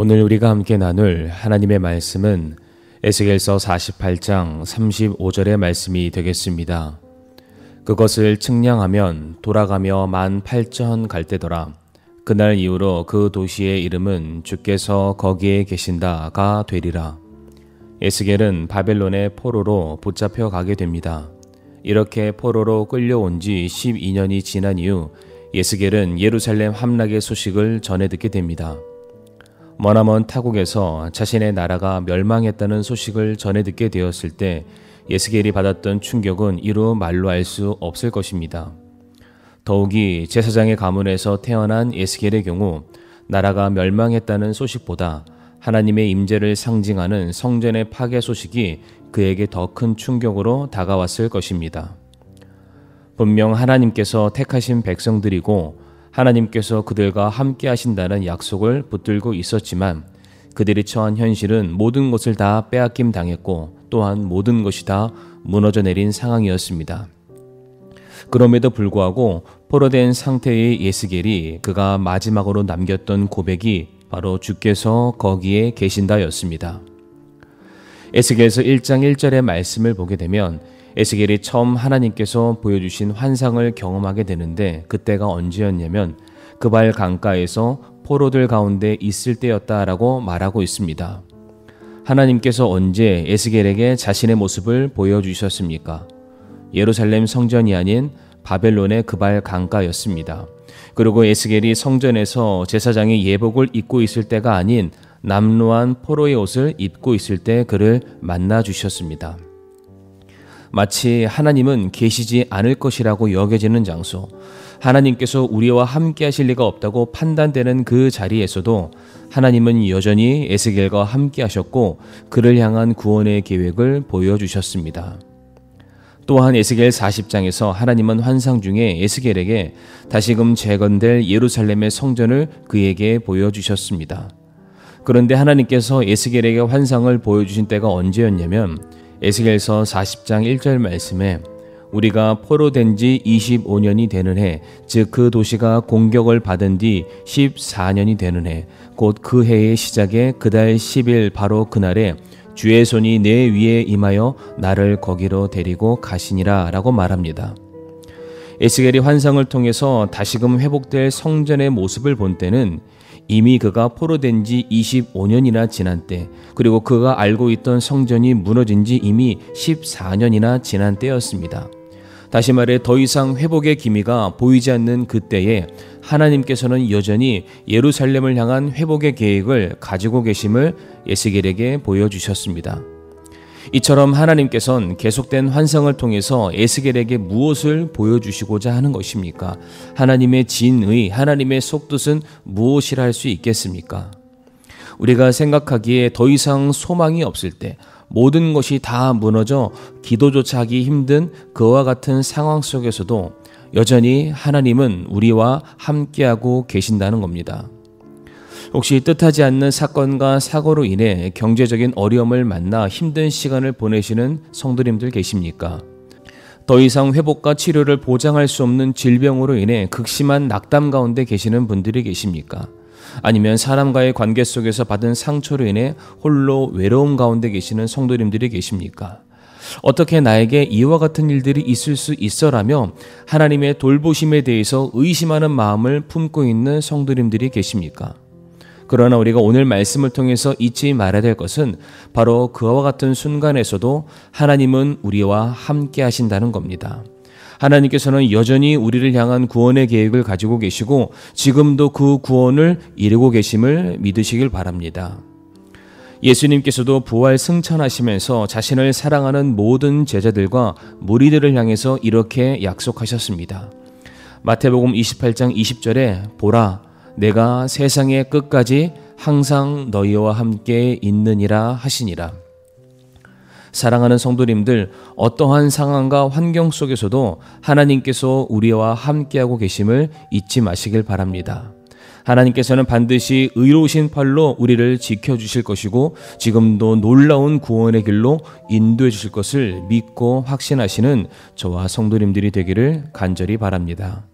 오늘 우리가 함께 나눌 하나님의 말씀은 에스겔서 48장 35절의 말씀이 되겠습니다. 그것을 측량하면 돌아가며 18,000 갈대더라. 그날 이후로 그 도시의 이름은 주께서 거기에 계신다가 되리라. 에스겔은 바벨론의 포로로 붙잡혀 가게 됩니다. 이렇게 포로로 끌려온 지 12년이 지난 이후 에스겔은 예루살렘 함락의 소식을 전해 듣게 됩니다. 머나먼 타국에서 자신의 나라가 멸망했다는 소식을 전해 듣게 되었을 때 에스겔이 받았던 충격은 이루 말로 할 수 없을 것입니다. 더욱이 제사장의 가문에서 태어난 에스겔의 경우 나라가 멸망했다는 소식보다 하나님의 임재를 상징하는 성전의 파괴 소식이 그에게 더 큰 충격으로 다가왔을 것입니다. 분명 하나님께서 택하신 백성들이고 하나님께서 그들과 함께 하신다는 약속을 붙들고 있었지만 그들이 처한 현실은 모든 것을 다 빼앗김 당했고 또한 모든 것이 다 무너져 내린 상황이었습니다. 그럼에도 불구하고 포로된 상태의 에스겔이 그가 마지막으로 남겼던 고백이 바로 주께서 거기에 계신다였습니다. 에스겔서 1장 1절의 말씀을 보게 되면 에스겔이 처음 하나님께서 보여주신 환상을 경험하게 되는데 그때가 언제였냐면 그발 강가에서 포로들 가운데 있을 때였다라고 말하고 있습니다. 하나님께서 언제 에스겔에게 자신의 모습을 보여주셨습니까? 예루살렘 성전이 아닌 바벨론의 그발 강가였습니다. 그리고 에스겔이 성전에서 제사장의 예복을 입고 있을 때가 아닌 남루한 포로의 옷을 입고 있을 때 그를 만나 주셨습니다. 마치 하나님은 계시지 않을 것이라고 여겨지는 장소, 하나님께서 우리와 함께 하실 리가 없다고 판단되는 그 자리에서도 하나님은 여전히 에스겔과 함께 하셨고 그를 향한 구원의 계획을 보여주셨습니다. 또한 에스겔 40장에서 하나님은 환상 중에 에스겔에게 다시금 재건될 예루살렘의 성전을 그에게 보여주셨습니다. 그런데 하나님께서 에스겔에게 환상을 보여주신 때가 언제였냐면 에스겔서 40장 1절 말씀에 우리가 포로된 지 25년이 되는 해, 즉 그 도시가 공격을 받은 뒤 14년이 되는 해, 곧 그 해의 시작에 그달 10일 바로 그날에 주의 손이 내 위에 임하여 나를 거기로 데리고 가시니라 라고 말합니다. 에스겔이 환상을 통해서 다시금 회복될 성전의 모습을 본 때는 이미 그가 포로된 지 25년이나 지난 때, 그리고 그가 알고 있던 성전이 무너진 지 이미 14년이나 지난 때였습니다. 다시 말해 더 이상 회복의 기미가 보이지 않는 그때에 하나님께서는 여전히 예루살렘을 향한 회복의 계획을 가지고 계심을 에스겔에게 보여주셨습니다. 이처럼 하나님께서는 계속된 환상을 통해서 에스겔에게 무엇을 보여주시고자 하는 것입니까? 하나님의 진의, 하나님의 속뜻은 무엇이라 할 수 있겠습니까? 우리가 생각하기에 더 이상 소망이 없을 때, 모든 것이 다 무너져 기도조차 하기 힘든 그와 같은 상황 속에서도 여전히 하나님은 우리와 함께하고 계신다는 겁니다. 혹시 뜻하지 않는 사건과 사고로 인해 경제적인 어려움을 만나 힘든 시간을 보내시는 성도님들 계십니까? 더 이상 회복과 치료를 보장할 수 없는 질병으로 인해 극심한 낙담 가운데 계시는 분들이 계십니까? 아니면 사람과의 관계 속에서 받은 상처로 인해 홀로 외로움 가운데 계시는 성도님들이 계십니까? 어떻게 나에게 이와 같은 일들이 있을 수 있어라며 하나님의 돌보심에 대해서 의심하는 마음을 품고 있는 성도님들이 계십니까? 그러나 우리가 오늘 말씀을 통해서 잊지 말아야 될 것은 바로 그와 같은 순간에서도 하나님은 우리와 함께 하신다는 겁니다. 하나님께서는 여전히 우리를 향한 구원의 계획을 가지고 계시고 지금도 그 구원을 이루고 계심을 믿으시길 바랍니다. 예수님께서도 부활 승천하시면서 자신을 사랑하는 모든 제자들과 무리들을 향해서 이렇게 약속하셨습니다. 마태복음 28장 20절에 보라, 내가 세상의 끝까지 항상 너희와 함께 있느니라 하시니라. 사랑하는 성도님들, 어떠한 상황과 환경 속에서도 하나님께서 우리와 함께하고 계심을 잊지 마시길 바랍니다. 하나님께서는 반드시 의로우신 팔로 우리를 지켜주실 것이고 지금도 놀라운 구원의 길로 인도해 주실 것을 믿고 확신하시는 저와 성도님들이 되기를 간절히 바랍니다.